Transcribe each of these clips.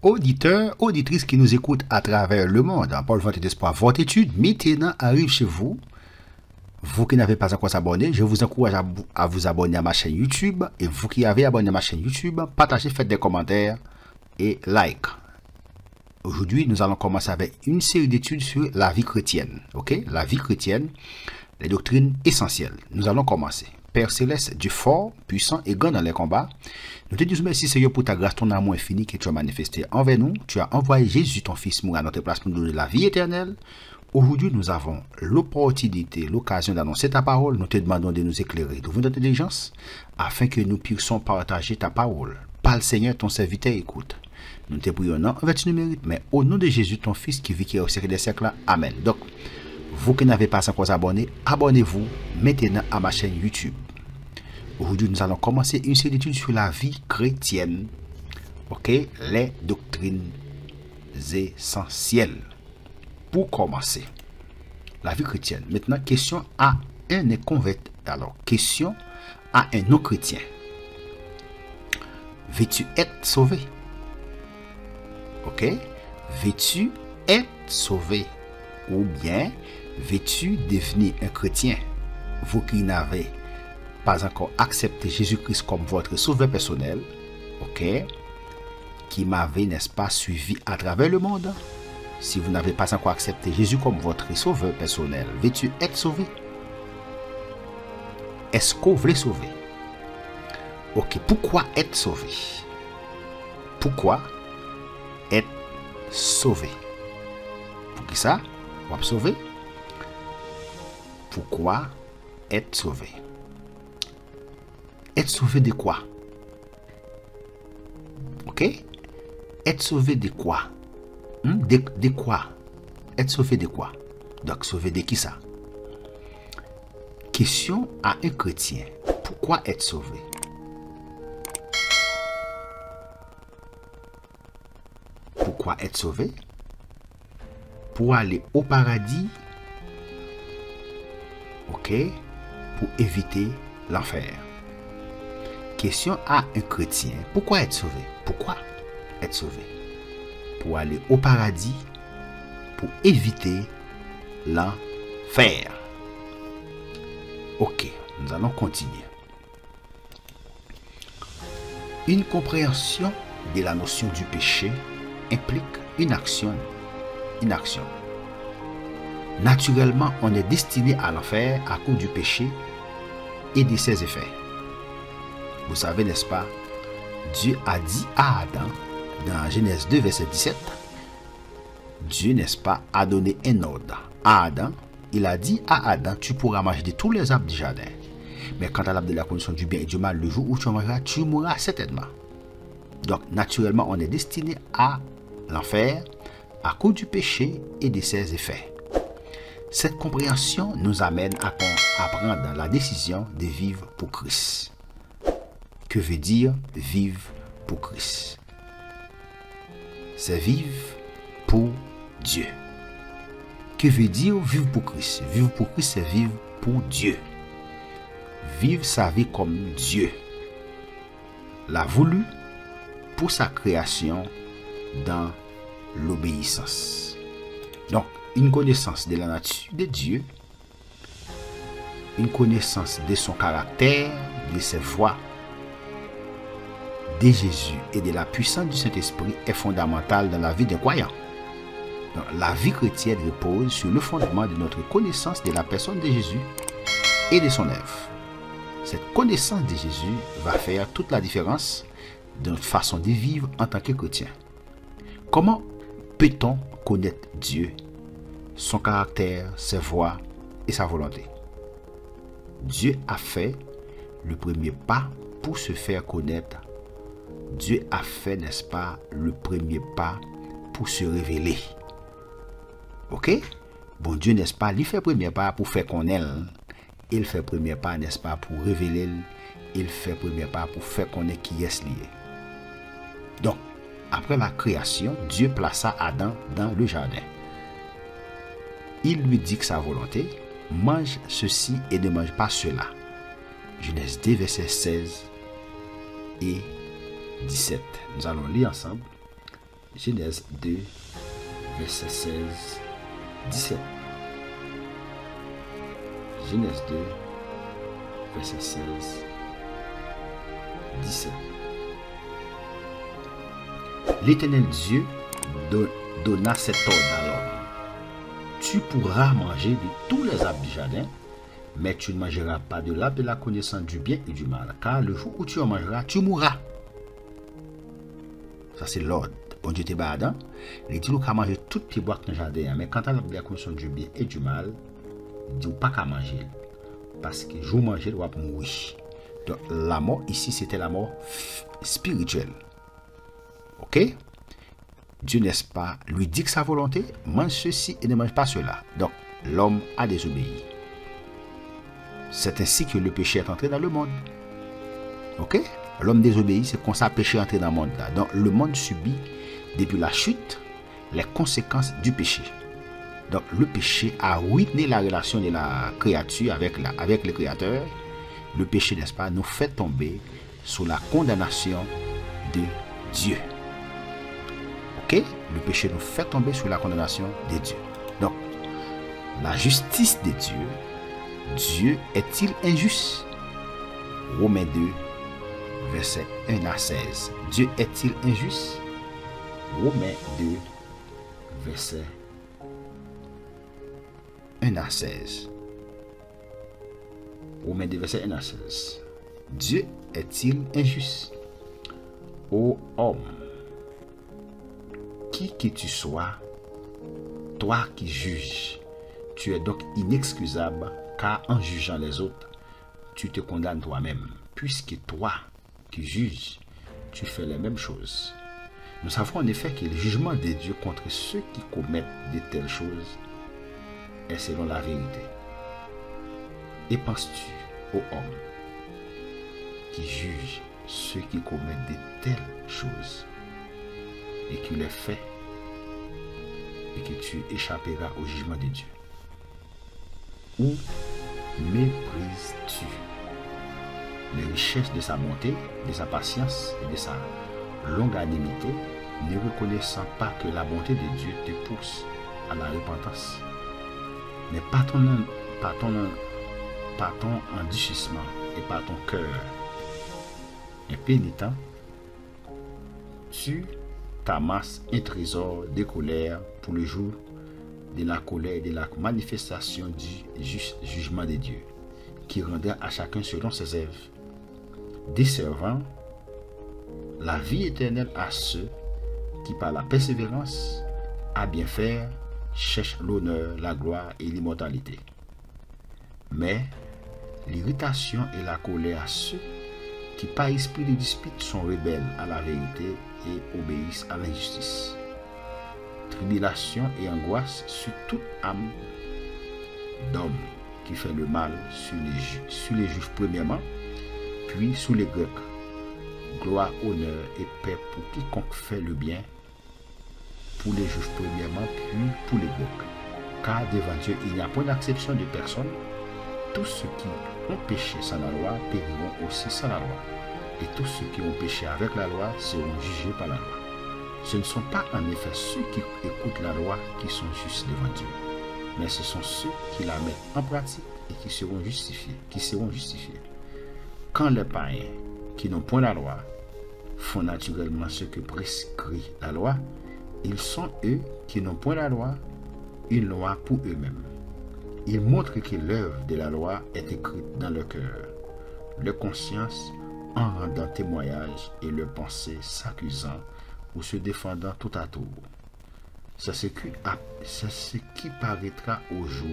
Auditeurs, auditrices qui nous écoutent à travers le monde, Paul Vente d'Espoir, votre étude maintenant arrive chez vous. Vous qui n'avez pas encore abonné, je vous encourage à vous abonner à ma chaîne YouTube. Et vous qui avez abonné à ma chaîne YouTube, partagez, faites des commentaires et like. Aujourd'hui, nous allons commencer avec une série d'études sur la vie chrétienne. Ok, la vie chrétienne, les doctrines essentielles. Nous allons commencer. Père Céleste, Dieu fort, puissant et grand dans les combats, nous te disons merci Seigneur pour ta grâce, ton amour infini que tu as manifesté envers nous. Tu as envoyé Jésus, ton Fils, mourir à notre place pour nous donner la vie éternelle. Aujourd'hui, nous avons l'opportunité, l'occasion d'annoncer ta parole. Nous te demandons de nous éclairer, d'ouvrir notre intelligence, afin que nous puissions partager ta parole. Parle Seigneur, ton serviteur écoute. Nous te prions non en vertu du mérite, mais au nom de Jésus, ton Fils qui vit qui est au siècle des siècles. Amen. Donc, vous qui n'avez pas encore abonné, abonnez-vous maintenant à ma chaîne YouTube. Aujourd'hui, nous allons commencer une série d'études sur la vie chrétienne. Ok, les doctrines essentielles. Pour commencer, la vie chrétienne. Maintenant, question à un converti. Alors, question à un non-chrétien. Veux-tu être sauvé? Ok, veux-tu être sauvé? Ou bien, veux-tu devenir un chrétien? Vous qui n'avez pas encore accepté Jésus-Christ comme votre sauveur personnel, ok, qui m'avez, n'est-ce pas, suivi à travers le monde. Si vous n'avez pas encore accepté Jésus comme votre sauveur personnel, veux-tu être sauvé? Est-ce que vous voulez sauver? Ok, pourquoi être sauvé? Pourquoi être sauvé? Pour qui ça? Pour être sauvé? Pourquoi être sauvé? Être sauvé de quoi? Ok? Être sauvé de quoi? De quoi? Être sauvé de quoi? Donc, sauvé de qui ça? Question à un chrétien. Pourquoi être sauvé? Pourquoi être sauvé? Pour aller au paradis. Ok? Pour éviter l'enfer. Question à un chrétien. Pourquoi être sauvé? Pourquoi être sauvé? Pour aller au paradis, pour éviter l'enfer. Ok, nous allons continuer. Une compréhension de la notion du péché implique une action. Naturellement, on est destiné à l'enfer à cause du péché et de ses effets. Vous savez, n'est-ce pas? Dieu a dit à Adam, dans Genèse 2, verset 17, Dieu, n'est-ce pas, a donné un ordre à Adam. Il a dit à Adam, tu pourras manger de tous les arbres du jardin. Mais quant à l'arbre de la connaissance du bien et du mal, le jour où tu en mangeras, tu mourras certainement. Donc, naturellement, on est destiné à l'enfer à cause du péché et de ses effets. Cette compréhension nous amène à prendre la décision de vivre pour Christ. Que veut dire vivre pour Christ? C'est vivre pour Dieu. Que veut dire vivre pour Christ? Vivre pour Christ, c'est vivre pour Dieu. Vivre sa vie comme Dieu l'a voulu pour sa création dans l'obéissance. Donc, une connaissance de la nature de Dieu, une connaissance de son caractère, de ses voies, de Jésus et de la puissance du Saint-Esprit est fondamentale dans la vie d'un croyant. Donc, la vie chrétienne repose sur le fondement de notre connaissance de la personne de Jésus et de son œuvre. Cette connaissance de Jésus va faire toute la différence de notre façon de vivre en tant que chrétien. Comment peut-on connaître Dieu, son caractère, ses voies et sa volonté? Dieu a fait le premier pas pour se faire connaître. Dieu a fait, n'est-ce pas, le premier pas pour se révéler. Ok? Bon Dieu, n'est-ce pas, il fait le premier pas pour faire connaître. Il fait le premier pas, n'est-ce pas, pour révéler. Il fait le premier pas pour faire connaître qui est lié. Donc, après la création, Dieu plaça Adam dans le jardin. Il lui dit que sa volonté, mange ceci et ne mange pas cela. Genèse 2, verset 16 et 17. Nous allons lire ensemble. Genèse 2, verset 16, 17. Genèse 2, verset 16, 17. L'Éternel Dieu donna cet ordre à l'homme. Tu pourras manger de tous les arbres du jardin, mais tu ne mangeras pas de l'arbre de la connaissance du bien et du mal, car le jour où tu en mangeras, tu mourras. Ça, c'est l'ordre. Bon Dieu te bat Adam. Il dit qu'à manger toutes les bois dans le jardin, mais quand tu as l'arbre de la connaissance du bien et du mal, il dit pas qu'à manger. Parce que jour manger, tu vas mourir. Donc, la mort ici, c'était la mort spirituelle. Ok? Dieu, n'est-ce pas, lui dit que sa volonté, mange ceci et ne mange pas cela. Donc, l'homme a désobéi. C'est ainsi que le péché est entré dans le monde. Ok? L'homme désobéit, c'est comme ça le péché est entré dans le monde. Là. Donc, le monde subit, depuis la chute, les conséquences du péché. Donc, le péché a ruiné la relation de la créature avec le Créateur. Le péché, n'est-ce pas, nous fait tomber sous la condamnation de Dieu. Ok? Le péché nous fait tomber sous la condamnation de Dieu. Donc, la justice de Dieu, Dieu est-il injuste? Romains 2, versets 1 à 16. Dieu est-il injuste? Romains 2, versets 1 à 16. Romains 2, versets 1 à 16. Dieu est-il injuste? Ô homme, qui que tu sois, toi qui juges, tu es donc inexcusable, car en jugeant les autres, tu te condamnes toi-même, puisque toi qui juges, tu fais les mêmes choses. Nous savons en effet que le jugement de Dieu contre ceux qui commettent de telles choses est selon la vérité. Et penses-tu, ô homme, qui juge ceux qui commettent de telles choses et qui les fait et que tu échapperas au jugement de Dieu? Ou méprises-tu les richesses de sa bonté, de sa patience et de sa longanimité, ne reconnaissant pas que la bonté de Dieu te pousse à la repentance? Mais par ton endurcissement et par ton cœur impénitent, tu t'amasses un trésor de colère pour le jour de la colère et de la manifestation du jugement de Dieu, qui rendra à chacun selon ses œuvres, desservant la vie éternelle à ceux qui, par la persévérance à bien faire, cherchent l'honneur, la gloire et l'immortalité. Mais l'irritation et la colère à ceux qui, par esprit de dispute, sont rebelles à la vérité et obéissent à l'injustice. Tribulation et angoisse sur toute âme d'homme qui fait le mal, sur les juifs premièrement, puis sur les Grecs. Gloire, honneur et paix pour quiconque fait le bien, pour les juifs premièrement, puis pour les Grecs. Car devant Dieu, il n'y a point d'acception de personne. Tous ceux qui ont péché sans la loi périront aussi sans la loi. Et tous ceux qui ont péché avec la loi seront jugés par la loi. Ce ne sont pas en effet ceux qui écoutent la loi qui sont justes devant Dieu, mais ce sont ceux qui la mettent en pratique et qui seront justifiés. Quand les païens qui n'ont point la loi font naturellement ce que prescrit la loi, ils sont eux qui n'ont point la loi, une loi pour eux-mêmes. Ils montrent que l'œuvre de la loi est écrite dans leur cœur, leur conscience en rendant témoignage et leur pensée s'accusant ou se défendant tout à tour. C'est ce qui paraîtra au jour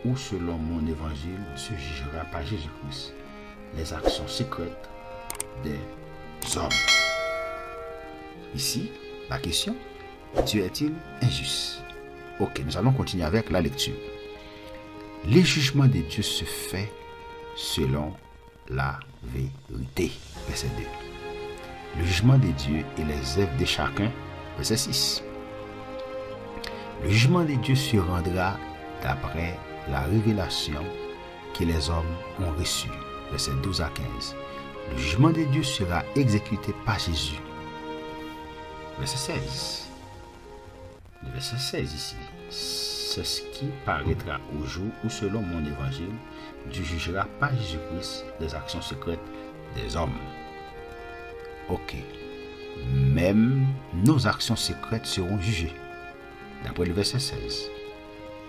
où, selon mon évangile, se jugera par Jésus-Christ les actions secrètes des hommes. Ici, la question, Dieu est-il injuste? Ok, nous allons continuer avec la lecture. Le jugement de Dieu se fait selon la vérité. Verset 2. Le jugement de Dieu et les œuvres de chacun. Verset 6. Le jugement de Dieu se rendra d'après la révélation que les hommes ont reçue. Verset 12 à 15. Le jugement de Dieu sera exécuté par Jésus. verset 16. Le verset 16 ici. C'est ce qui paraîtra au jour où, selon mon évangile, Dieu jugera par Jésus-Christ les actions secrètes des hommes. Ok. Même nos actions secrètes seront jugées. D'après le verset 16.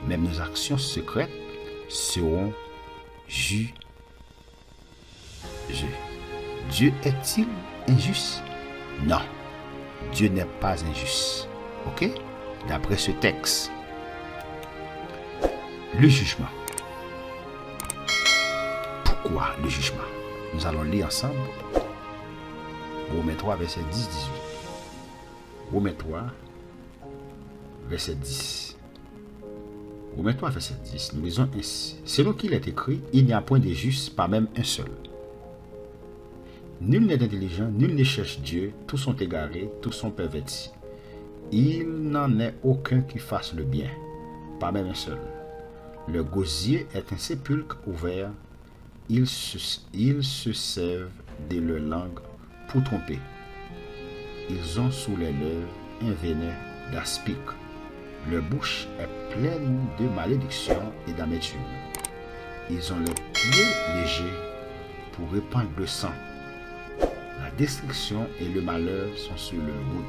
Même nos actions secrètes seront jugées. Dieu est-il injuste? Non. Dieu n'est pas injuste. Ok? D'après ce texte. Le jugement. Pourquoi le jugement? Nous allons lire ensemble Romains 3, verset 10-18. Romains 3, verset 10. Romains 3, verset 10. Nous lisons ainsi. Selon qu'il est écrit, il n'y a point de juste, pas même un seul. Nul n'est intelligent, nul ne cherche Dieu, tous sont égarés, tous sont pervertis. Il n'en est aucun qui fasse le bien, pas même un seul. Le gosier est un sépulcre ouvert, ils se servent de leur langue pour tromper. Ils ont sous les lèvres un venin d'aspic. Leur bouche est pleine de malédiction et d'amertume. Ils ont les pieds légers pour répandre le sang. La destruction et le malheur sont sur leur route.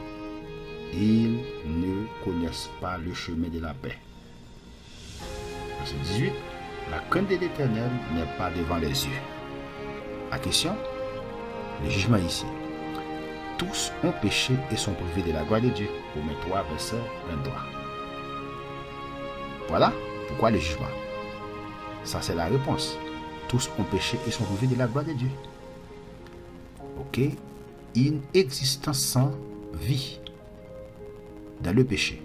Ils ne connaissent pas le chemin de la paix. Verset 18. La crainte de l'Éternel n'est pas devant les yeux. La question, le jugement ici. Tous ont péché et sont privés de la gloire de Dieu. Romains 3, verset 23. Voilà pourquoi le jugement. Ça, c'est la réponse. Tous ont péché et sont privés de la gloire de Dieu. Ok? Une existence sans vie dans le péché.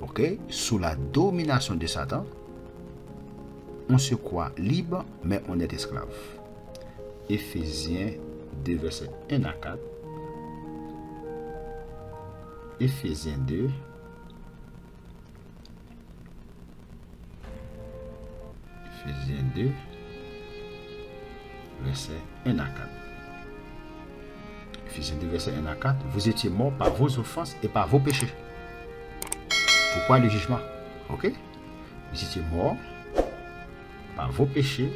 Ok? Sous la domination de Satan, on se croit libre, mais on est esclave. Éphésiens 2, versets 1 à 4. Éphésiens 2. Éphésiens 2, versets 1 à 4. Éphésiens 2, versets 1 à 4. Vous étiez morts par vos offenses et par vos péchés. Pourquoi le jugement? Ok? Vous étiez morts par vos péchés,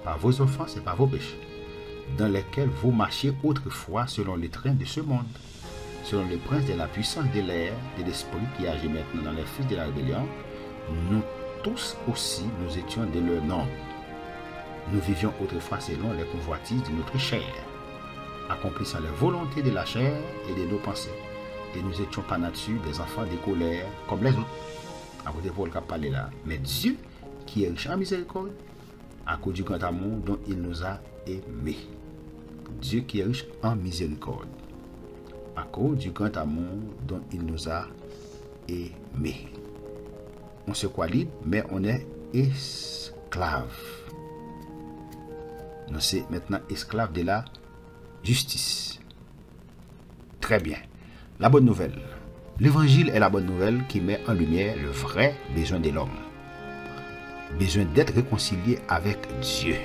par vos offenses et par vos péchés, dans lesquels vous marchiez autrefois selon les trains de ce monde, selon le prince de la puissance de l'air, de l'esprit qui agit maintenant dans les fils de la rébellion. Nous tous aussi, nous étions de leur nombre. Nous vivions autrefois selon les convoitises de notre chair, accomplissant les volontés de la chair et de nos pensées. Et nous étions par nature des enfants de colère comme les autres. À côté de Paul qui a parlé là. Mais Dieu, qui est riche en miséricorde, à cause du grand amour dont il nous a aimés. Dieu qui est riche en miséricorde, à cause du grand amour dont il nous a aimés. On se croit libre, mais on est esclave. On est maintenant esclave de la justice. Très bien. La bonne nouvelle. L'évangile est la bonne nouvelle qui met en lumière le vrai besoin de l'homme. Besoin d'être réconcilié avec Dieu.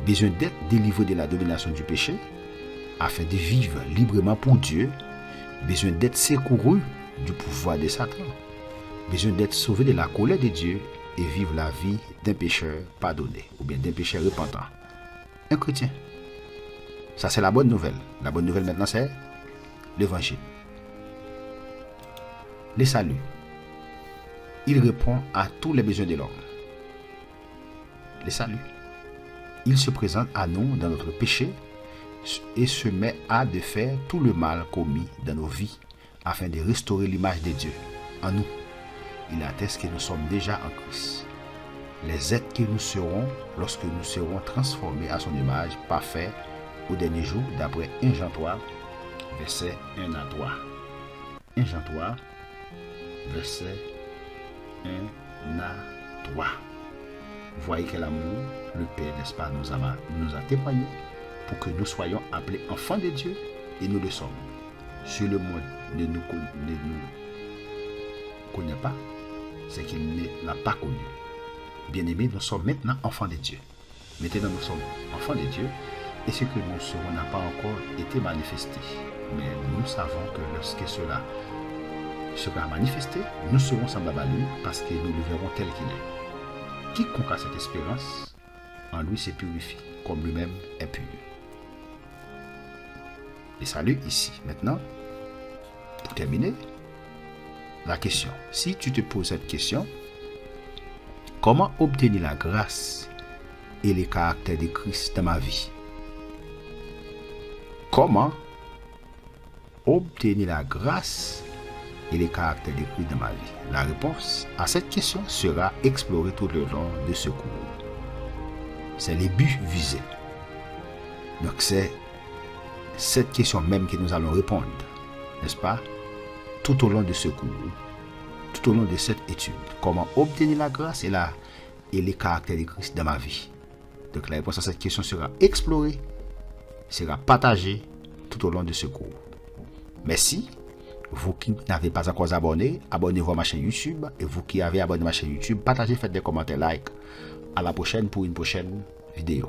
Besoin d'être délivré de la domination du péché afin de vivre librement pour Dieu. Besoin d'être secouru du pouvoir de Satan. Besoin d'être sauvé de la colère de Dieu et vivre la vie d'un pécheur pardonné ou bien d'un pécheur repentant. Un chrétien. Ça, c'est la bonne nouvelle. La bonne nouvelle maintenant, c'est l'évangile. Le salut. Il répond à tous les besoins de l'homme. Le salut. Il se présente à nous dans notre péché et se met à défaire tout le mal commis dans nos vies afin de restaurer l'image de Dieu en nous. Il atteste que nous sommes déjà en Christ. Les êtres que nous serons lorsque nous serons transformés à son image parfait au dernier jour, d'après 1 Jean 3, verset 1 à 3. 1 Jean 3, verset 1 à 3. Voyez quel amour le Père, n'est-ce pas, nous a témoigné pour que nous soyons appelés enfants de Dieu, et nous le sommes. Si le monde ne nous connaît pas, c'est qu'il ne l'a pas connu. Bien-aimés, nous sommes maintenant enfants de Dieu. Maintenant, nous sommes enfants de Dieu, et ce que nous serons n'a pas encore été manifesté. mais nous savons que lorsque cela sera manifesté, nous serons semblables à lui parce que nous le verrons tel qu'il est. Quiconque a cette espérance, en lui se purifie, comme lui-même est pur. Et salut ici. Maintenant, pour terminer, la question. Si tu te poses cette question, comment obtenir la grâce et les caractères de Christ dans ma vie? Comment obtenir la grâce et les caractères de Christ dans ma vie? La réponse à cette question sera explorée tout le long de ce cours. C'est les buts visés. Donc c'est cette question même que nous allons répondre, n'est-ce pas, tout au long de ce cours, tout au long de cette étude. Comment obtenir la grâce et les caractères de Christ dans ma vie? Donc la réponse à cette question sera explorée, sera partagée tout au long de ce cours. Merci. Vous qui n'avez pas encore abonné, abonnez-vous à ma chaîne YouTube. Et vous qui avez abonné à ma chaîne YouTube, partagez, faites des commentaires, like. À la prochaine pour une prochaine vidéo.